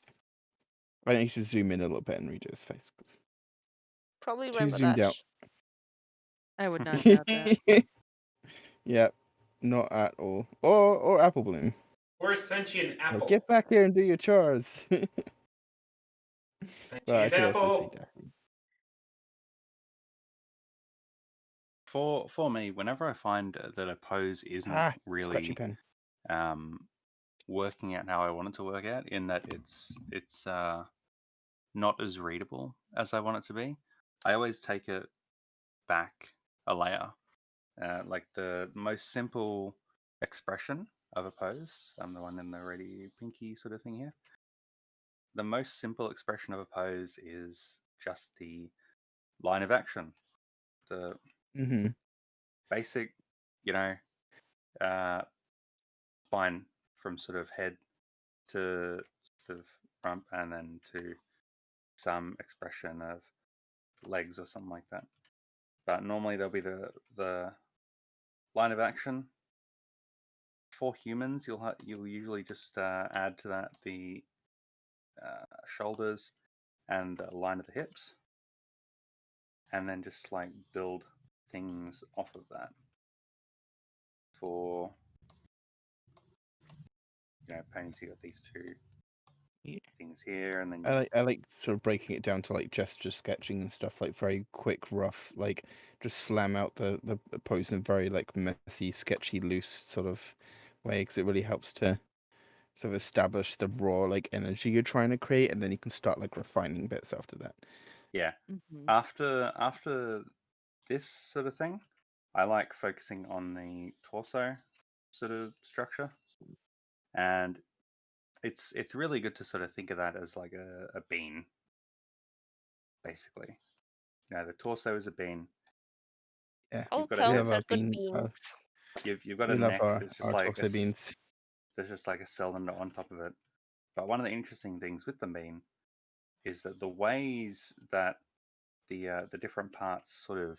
I need to zoom in a little bit and redo his face. 'Cause Probably too zoomed out. Rainbow I would not doubt that. Yeah, not at all. Or Apple Bloom. Or sentient Well, apple. get back here and do your chores. But I Sentient could also see apple. Daphne. For me, whenever I find that a pose isn't Scratchy really pen. working out how I want it to work out, in that it's not as readable as I want it to be, I always take it back a layer. Like the most simple expression of a pose, I'm the one in the ready pinky sort of thing here. The most simple expression of a pose is just the line of action, the Mm-hmm. basic, spine from sort of head to sort of rump, and then to some expression of legs or something like that. But normally there'll be the line of action. For humans, you'll usually just add to that the shoulders and the line of the hips, and then just like build things off of that. For ponies, you got these two things here, and then I like sort of breaking it down to like gesture sketching and stuff, like very quick, rough, like just slam out the pose in a very like messy, sketchy, loose sort of way, because it really helps to sort of establish the raw like energy you're trying to create, and then you can start like refining bits after that. yeah. Mhm. After this sort of thing, I like focusing on the torso sort of structure, and it's really good to sort of think of that as like a bean, basically. The torso is a bean. Yeah, All You've got a we head. love cones our are good bean. beans. You've got a We love neck our that's just like torso beans. there's just like a cylinder on top of it. But one of the interesting things with the bean is that the ways that the different parts sort of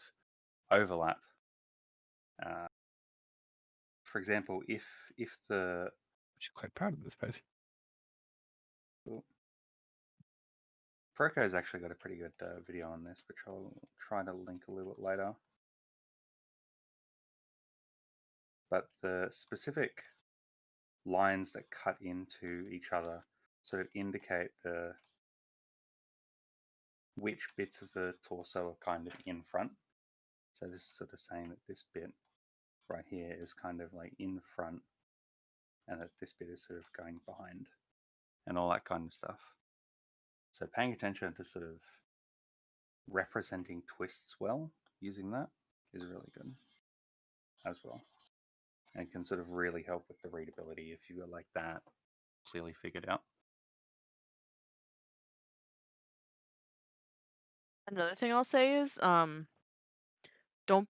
overlap. For example, if the Which quite proud of this pose. Proko's actually got a pretty good video on this, which I'll try to link a little bit later. But the specific lines that cut into each other sort of indicate which bits of the torso are kind of in front. So this is sort of saying that this bit right here is kind of like in front, and that this bit is sort of going behind, and all that kind of stuff. So paying attention to sort of representing twists well using that is really good as well, and can sort of really help with the readability if you got like that clearly figured out. Another thing I'll say is don't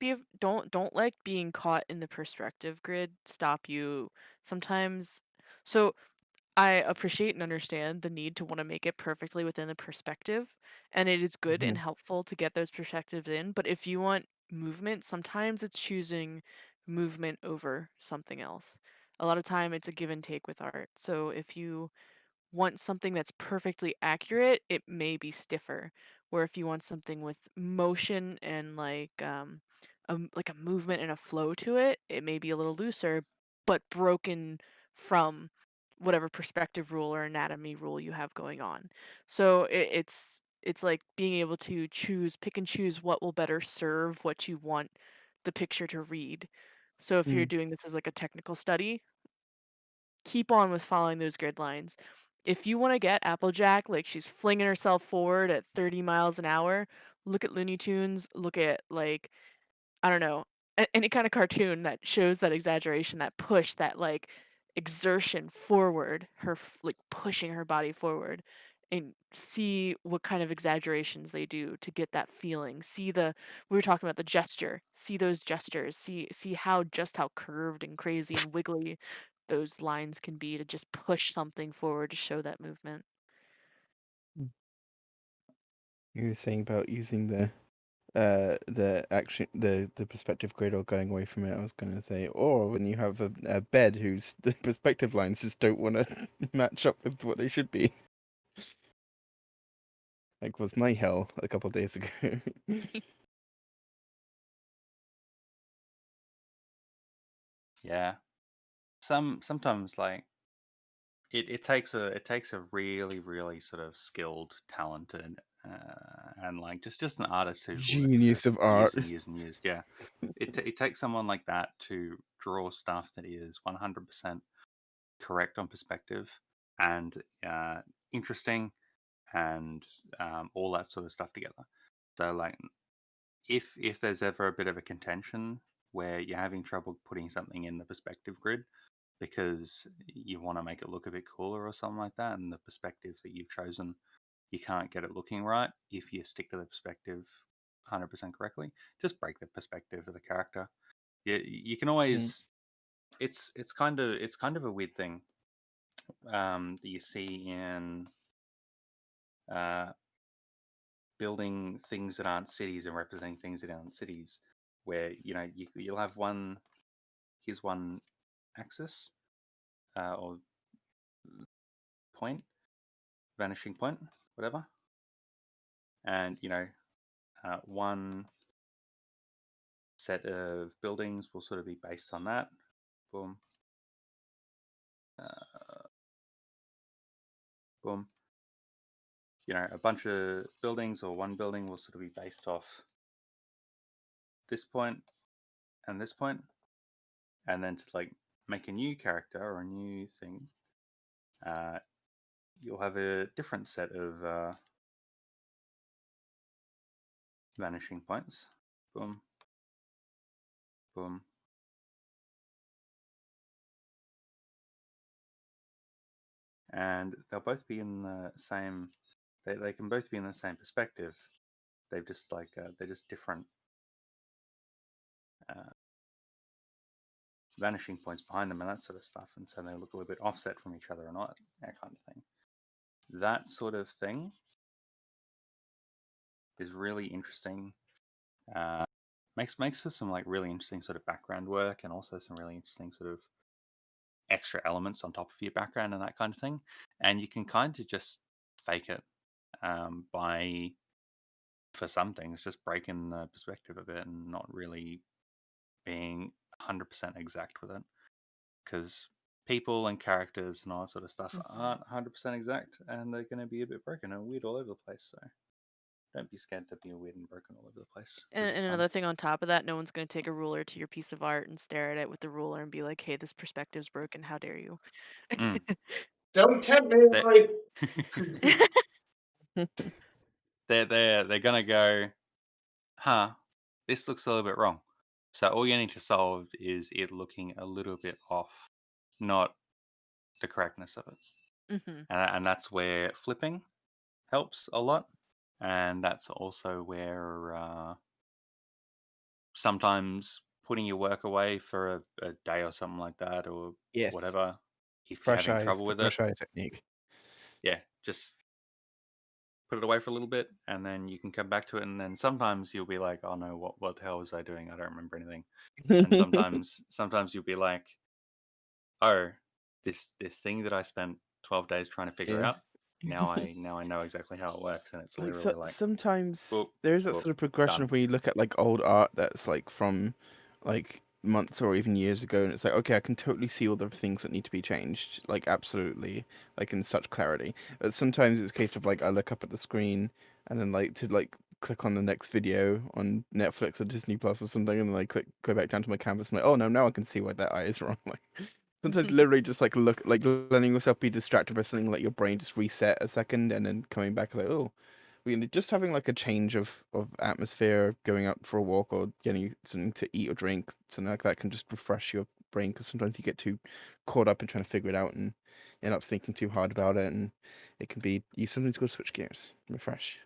let being caught in the perspective grid stop you. Sometimes so I appreciate and understand the need to want to make it perfectly within the perspective, and it is good and helpful to get those perspectives in, but if you want movement, sometimes it's choosing movement over something else. A lot of time it's a give and take with art. So if you want something that's perfectly accurate, it may be stiffer. Where if you want something with motion and like a movement and a flow to it, it may be a little looser, but broken from whatever perspective rule or anatomy rule you have going on. So it's like being able to pick and choose what will better serve what you want the picture to read. So if you're doing this as like a technical study, keep on with following those grid lines. If you want to get Applejack, like she's flinging herself forward at 30 miles an hour, look at Looney Tunes, look at like, I don't know, any kind of cartoon that shows that exaggeration, that push, that like exertion forward, like pushing her body forward. and see what kind of exaggerations they do to get that feeling. We were talking about the gesture. See those gestures. See how curved and crazy and wiggly those lines can be to just push something forward to show that movement. You were saying about using the action the perspective grid or going away from it. I was going to say, or when you have a bed whose the perspective lines just don't want to match up with what they should be. Like was my hell a couple of days ago. Yeah. Sometimes like it takes a really sort of skilled, talented, and like just an artist who's worked for Genius of years art. and years and years. Yeah, it takes someone like that to draw stuff that is 100% correct on perspective and interesting and all that sort of stuff together. So like if there's ever a bit of a contention where you're having trouble putting something in the perspective grid because you want to make it look a bit cooler or something like that, and the perspective that you've chosen, you can't get it looking right if you stick to the perspective 100% correctly, just break the perspective of the character. You can always it's kind of a weird thing that you see in uh, building things that aren't cities and representing things that aren't cities, where you'll have here's one axis or point, vanishing point, whatever, and one set of buildings will sort of be based on that. Boom, boom. A bunch of buildings or one building will sort of be based off this point and this point, and then to like make a new character or a new thing, you'll have a different set of vanishing points. Boom, boom. And they'll both be in the same. They can both be in the same perspective. They've just like they're just different vanishing points behind them and that sort of stuff, and so they look a little bit offset from each other or not, that kind of thing. That sort of thing is really interesting. Makes for some like really interesting sort of background work, and also some really interesting sort of extra elements on top of your background and that kind of thing. And you can kind of just fake it by, for some things, just breaking the perspective a bit and not really being 100% exact with it, because people and characters and all that sort of stuff aren't 100% exact, and they're going to be a bit broken and weird all over the place. So don't be scared to be weird and broken all over the place. 'cause And, it's and fun. another thing on top of that, no one's going to take a ruler to your piece of art and stare at it with the ruler and be like, "Hey, this perspective's broken. How dare you?" Don't tempt me, They- Emily. they're gonna go, huh? This looks a little bit wrong. So all you need to solve is it looking a little bit off, not the correctness of it. And that's where flipping helps a lot, and that's also where sometimes putting your work away for a day or something like that, or Yes. whatever, if you're Fresh having eyes, trouble the with fresh it, eye technique. yeah, just put it away for a little bit, and then you can come back to it. And then sometimes you'll be like, "Oh no, what the hell was I doing? I don't remember anything." And sometimes you'll be like, "Oh, this thing that I spent 12 days trying to figure Yeah. out. Now I know exactly how it works." And it's Like literally like, sometimes boop, there's that boop, sort of progression done. of when you look at like old art that's like from like months or even years ago, and it's like, okay, I can totally see all the things that need to be changed, like absolutely, like in such clarity. But sometimes it's a case of like I look up at the screen and then like to like click on the next video on Netflix or Disney Plus or something, and then I go back down to my canvas and I'm like, oh no, now I can see why that eye is wrong. Like sometimes literally just like letting yourself be distracted by something, like your brain just reset a second and then coming back like, oh, just having like a change of atmosphere, going out for a walk or getting something to eat or drink, something like that can just refresh your brain, because sometimes you get too caught up in trying to figure it out and end up thinking too hard about it, and it can be you sometimes got to switch gears, refresh.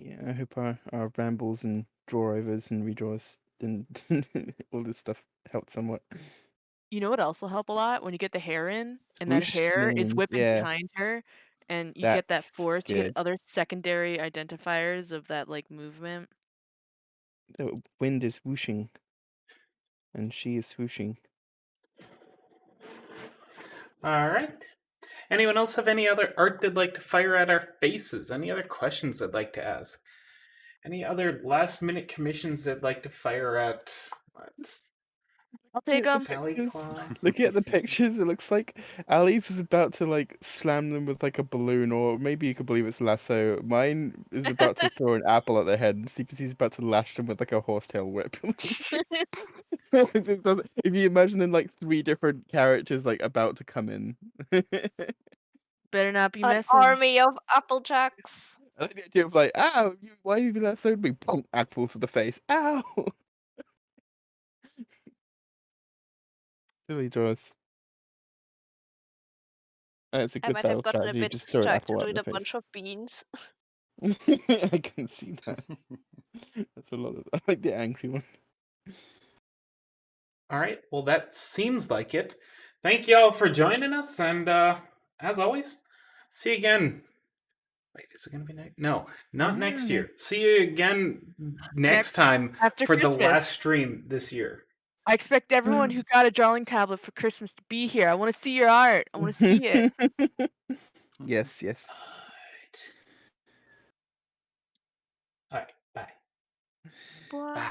Yeah, I hope our rambles and draw overs and redraws and all this stuff helped somewhat. You know what else will help a lot? When you get the hair in, and that Swoosh hair is name, whipping yeah, behind her, and you get that that's force, you get good. other secondary identifiers of that like movement. The wind is whooshing, and she is swooshing. All right. Anyone else have any other art they'd like to fire at our faces? Any other questions they'd like to ask? Any other last minute commissions they'd like to fire at what? I'll take them. Alley Pictures. Claw? Looking at the pictures, it looks like Ali's is about to like slam them with like a balloon, or maybe you could believe it's lasso. Mine is about to throw an apple at their head, and CPC's about to lash them with like a horsetail whip. If you imagine in like 3 different characters like about to come in. Better not be An missing. army of Applejacks. I like the idea of like, ow, why have you lassoed me? Bonk, apple to the face. Ow! Silly draws. That's a I good might battle have gotten a strategy. bit Just throw an apple distracted at with their a bunch face. of beans. I can see that. That's a lot of. I like the angry one. All right. Well, that seems like it. Thank you all for joining us, and as always, see you again. Wait, is it going to be next? No, not next year. See you again next time after for the Christmas. last stream this year. I expect everyone who got a drawing tablet for Christmas to be here. I want to see your art. I want to see it. Yes, yes. All right. Bye. Bye.